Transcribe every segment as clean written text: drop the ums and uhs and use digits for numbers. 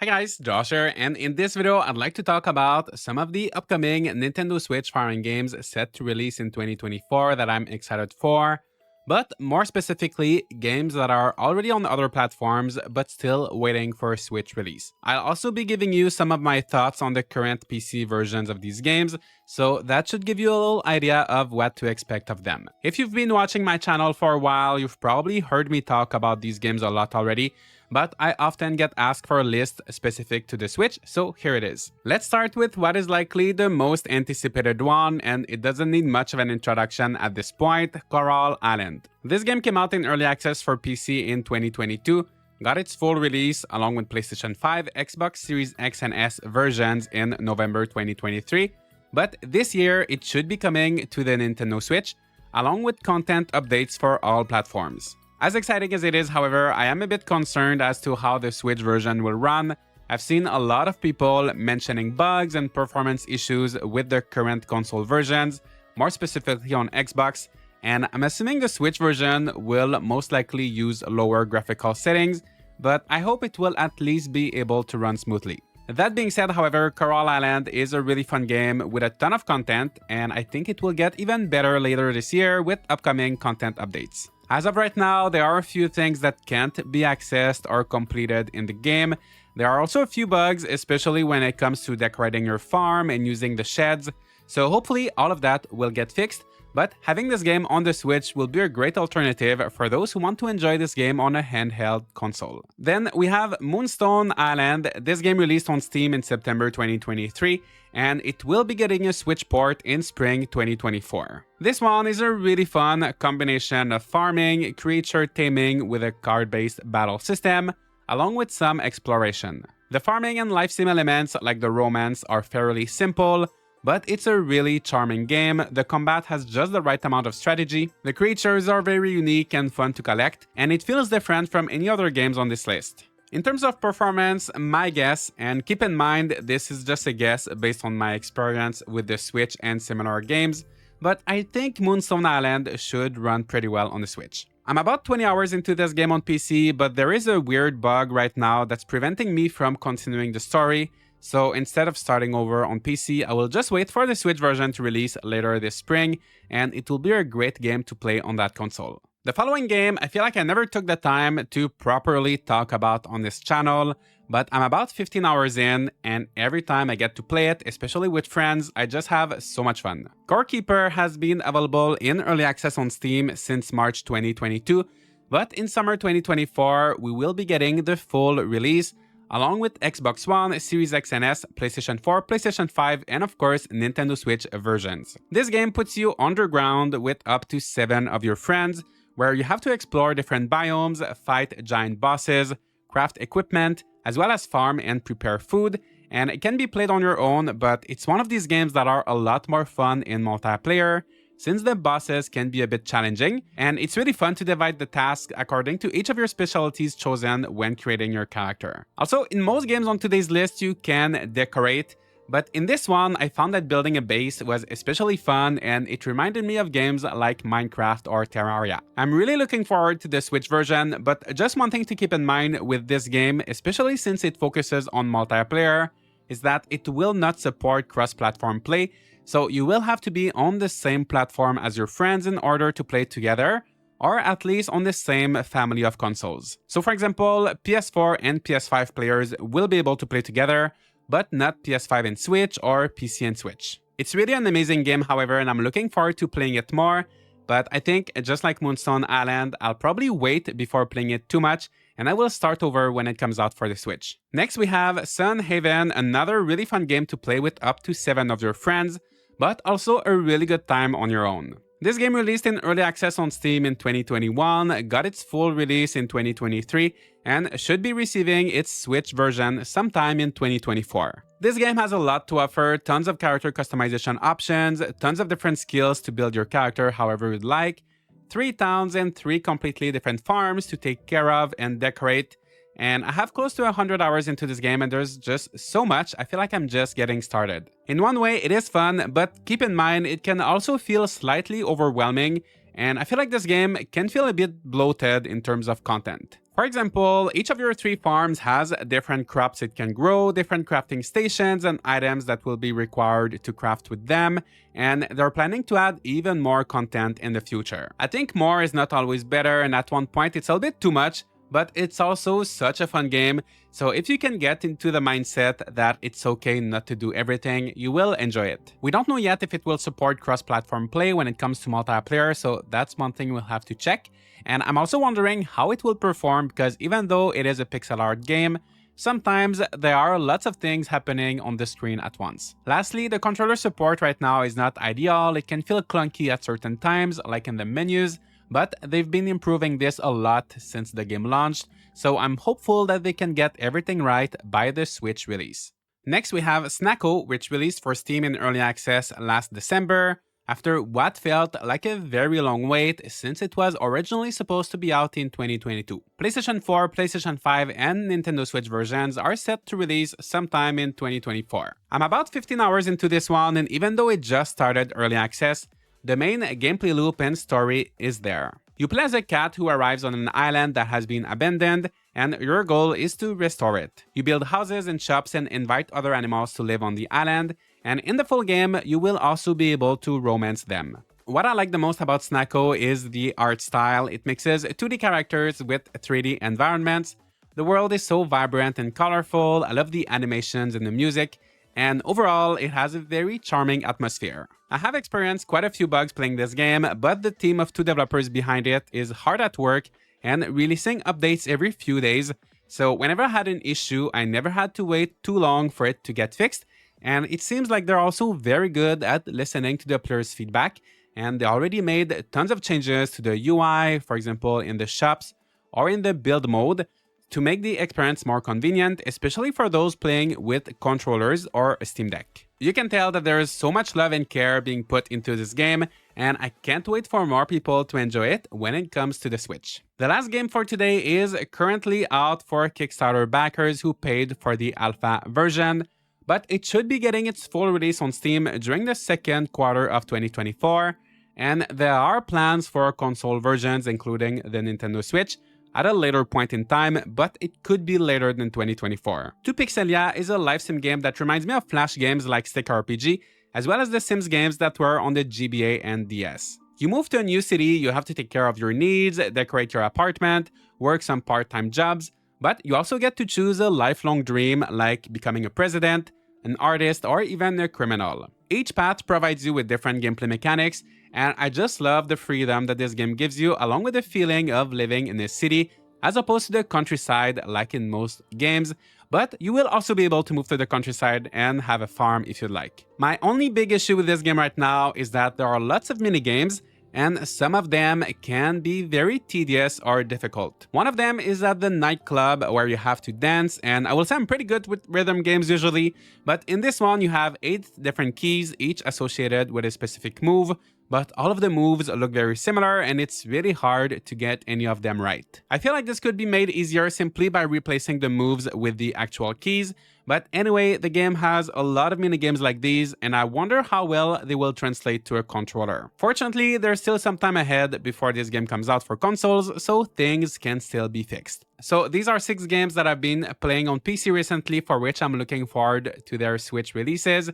Hi guys, Josh here, and in this video, I'd like to talk about some of the upcoming Nintendo Switch firing games set to release in 2024 that I'm excited for, but more specifically, games that are already on other platforms but still waiting for a Switch release. I'll also be giving you some of my thoughts on the current PC versions of these games, so that should give you a little idea of what to expect of them. If you've been watching my channel for a while, you've probably heard me talk about these games a lot already, but I often get asked for a list specific to the Switch, so here it is. Let's start with what is likely the most anticipated one, and it doesn't need much of an introduction at this point, Coral Island. This game came out in early access for PC in 2022, got its full release along with PlayStation 5, Xbox Series X and S versions in November 2023, but this year it should be coming to the Nintendo Switch, along with content updates for all platforms. As exciting as it is, however, I am a bit concerned as to how the Switch version will run. I've seen a lot of people mentioning bugs and performance issues with the current console versions, more specifically on Xbox, and I'm assuming the Switch version will most likely use lower graphical settings, but I hope it will at least be able to run smoothly. That being said, however, Coral Island is a really fun game with a ton of content, and I think it will get even better later this year with upcoming content updates. As of right now, there are a few things that can't be accessed or completed in the game. There are also a few bugs, especially when it comes to decorating your farm and using the sheds, so hopefully all of that will get fixed. But having this game on the Switch will be a great alternative for those who want to enjoy this game on a handheld console. Then we have Moonstone Island. This game released on Steam in September 2023, and it will be getting a Switch port in spring 2024. This one is a really fun combination of farming, creature taming with a card-based battle system, along with some exploration. The farming and life sim elements like the romance are fairly simple, but it's a really charming game. The combat has just the right amount of strategy, the creatures are very unique and fun to collect, and it feels different from any other games on this list. In terms of performance, my guess, and keep in mind this is just a guess based on my experience with the Switch and similar games, but I think Moonstone Island should run pretty well on the Switch. I'm about 20 hours into this game on PC, but there is a weird bug right now that's preventing me from continuing the story. So instead of starting over on PC, I will just wait for the Switch version to release later this spring, and it will be a great game to play on that console. The following game, I feel like I never took the time to properly talk about on this channel, but I'm about 15 hours in, and every time I get to play it, especially with friends, I just have so much fun. Corekeeper has been available in early access on Steam since March 2022, but in summer 2024, we will be getting the full release, along with Xbox One, Series X and S, PlayStation 4, PlayStation 5, and of course Nintendo Switch versions. This game puts you underground with up to 7 of your friends, where you have to explore different biomes, fight giant bosses, craft equipment, as well as farm and prepare food, and it can be played on your own, but it's one of these games that are a lot more fun in multiplayer, since the bosses can be a bit challenging, and it's really fun to divide the tasks according to each of your specialties chosen when creating your character. Also, in most games on today's list, you can decorate, but in this one, I found that building a base was especially fun, and it reminded me of games like Minecraft or Terraria. I'm really looking forward to the Switch version, but just one thing to keep in mind with this game, especially since it focuses on multiplayer, is that it will not support cross-platform play, so you will have to be on the same platform as your friends in order to play together, or at least on the same family of consoles. So for example, PS4 and PS5 players will be able to play together, but not PS5 and Switch or PC and Switch. It's really an amazing game, however, and I'm looking forward to playing it more, but I think just like Moonstone Island, I'll probably wait before playing it too much, and I will start over when it comes out for the Switch. Next we have Sun Haven, another really fun game to play with up to 7 of your friends, but also a really good time on your own. This game released in early access on Steam in 2021, got its full release in 2023, and should be receiving its Switch version sometime in 2024. This game has a lot to offer, tons of character customization options, tons of different skills to build your character however you'd like, 3 towns and 3 completely different farms to take care of and decorate, and I have close to 100 hours into this game and there's just so much, I feel like I'm just getting started. In one way, it is fun, but keep in mind, it can also feel slightly overwhelming, and I feel like this game can feel a bit bloated in terms of content. For example, each of your 3 farms has different crops it can grow, different crafting stations, and items that will be required to craft with them, and they're planning to add even more content in the future. I think more is not always better, and at one point it's a bit too much, but it's also such a fun game, so if you can get into the mindset that it's okay not to do everything, you will enjoy it. We don't know yet if it will support cross-platform play when it comes to multiplayer, so that's one thing we'll have to check. And I'm also wondering how it will perform, because even though it is a pixel art game, sometimes there are lots of things happening on the screen at once. Lastly, the controller support right now is not ideal. It can feel clunky at certain times, like in the menus, but they've been improving this a lot since the game launched, so I'm hopeful that they can get everything right by the Switch release. Next we have Snacko, which released for Steam in early access last December, after what felt like a very long wait since it was originally supposed to be out in 2022. PlayStation 4, PlayStation 5, and Nintendo Switch versions are set to release sometime in 2024. I'm about 15 hours into this one, and even though it just started early access, the main gameplay loop and story is there. You play as a cat who arrives on an island that has been abandoned, and your goal is to restore it. You build houses and shops and invite other animals to live on the island, and in the full game, you will also be able to romance them. What I like the most about Snacko is the art style. It mixes 2D characters with 3D environments. The world is so vibrant and colorful. I love the animations and the music, and overall, it has a very charming atmosphere. I have experienced quite a few bugs playing this game, but the team of 2 developers behind it is hard at work and releasing updates every few days, so whenever I had an issue, I never had to wait too long for it to get fixed, and it seems like they're also very good at listening to the players' feedback, and they already made tons of changes to the UI, for example in the shops or in the build mode, to make the experience more convenient, especially for those playing with controllers or a Steam Deck. You can tell that there is so much love and care being put into this game, and I can't wait for more people to enjoy it when it comes to the Switch. The last game for today is currently out for Kickstarter backers who paid for the alpha version, but it should be getting its full release on Steam during the second quarter of 2024, and there are plans for console versions including the Nintendo Switch at a later point in time, but it could be later than 2024. Pixelia is a live sim game that reminds me of Flash games like Stick RPG, as well as the Sims games that were on the GBA and DS. You move to a new city, you have to take care of your needs, decorate your apartment, work some part-time jobs, but you also get to choose a lifelong dream like becoming a president, an artist, or even a criminal. Each path provides you with different gameplay mechanics, and I just love the freedom that this game gives you, along with the feeling of living in a city as opposed to the countryside like in most games, but you will also be able to move to the countryside and have a farm if you'd like. My only big issue with this game right now is that there are lots of mini games, and some of them can be very tedious or difficult. One of them is at the nightclub where you have to dance, and I will say I'm pretty good with rhythm games usually, but in this one you have 8 different keys, each associated with a specific move, but all of the moves look very similar and it's really hard to get any of them right. I feel like this could be made easier simply by replacing the moves with the actual keys, but anyway, the game has a lot of minigames like these, and I wonder how well they will translate to a controller. Fortunately, there's still some time ahead before this game comes out for consoles, so things can still be fixed. So these are 6 games that I've been playing on PC recently for which I'm looking forward to their Switch releases.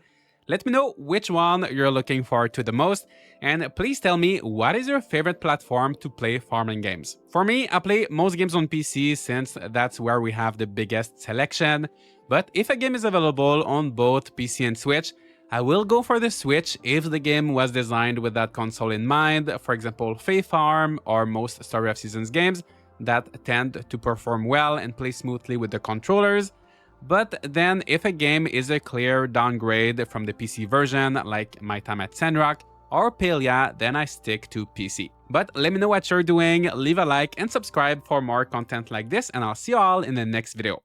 Let me know which one you're looking forward to the most, and please tell me what is your favorite platform to play farming games. For me, I play most games on PC since that's where we have the biggest selection, but if a game is available on both PC and Switch, I will go for the Switch if the game was designed with that console in mind, for example Fae Farm or most Story of Seasons games that tend to perform well and play smoothly with the controllers. But then if a game is a clear downgrade from the PC version, like My Time at Sandrock or Pixelia, then I stick to PC. But let me know what you're doing, leave a like and subscribe for more content like this, and I'll see you all in the next video.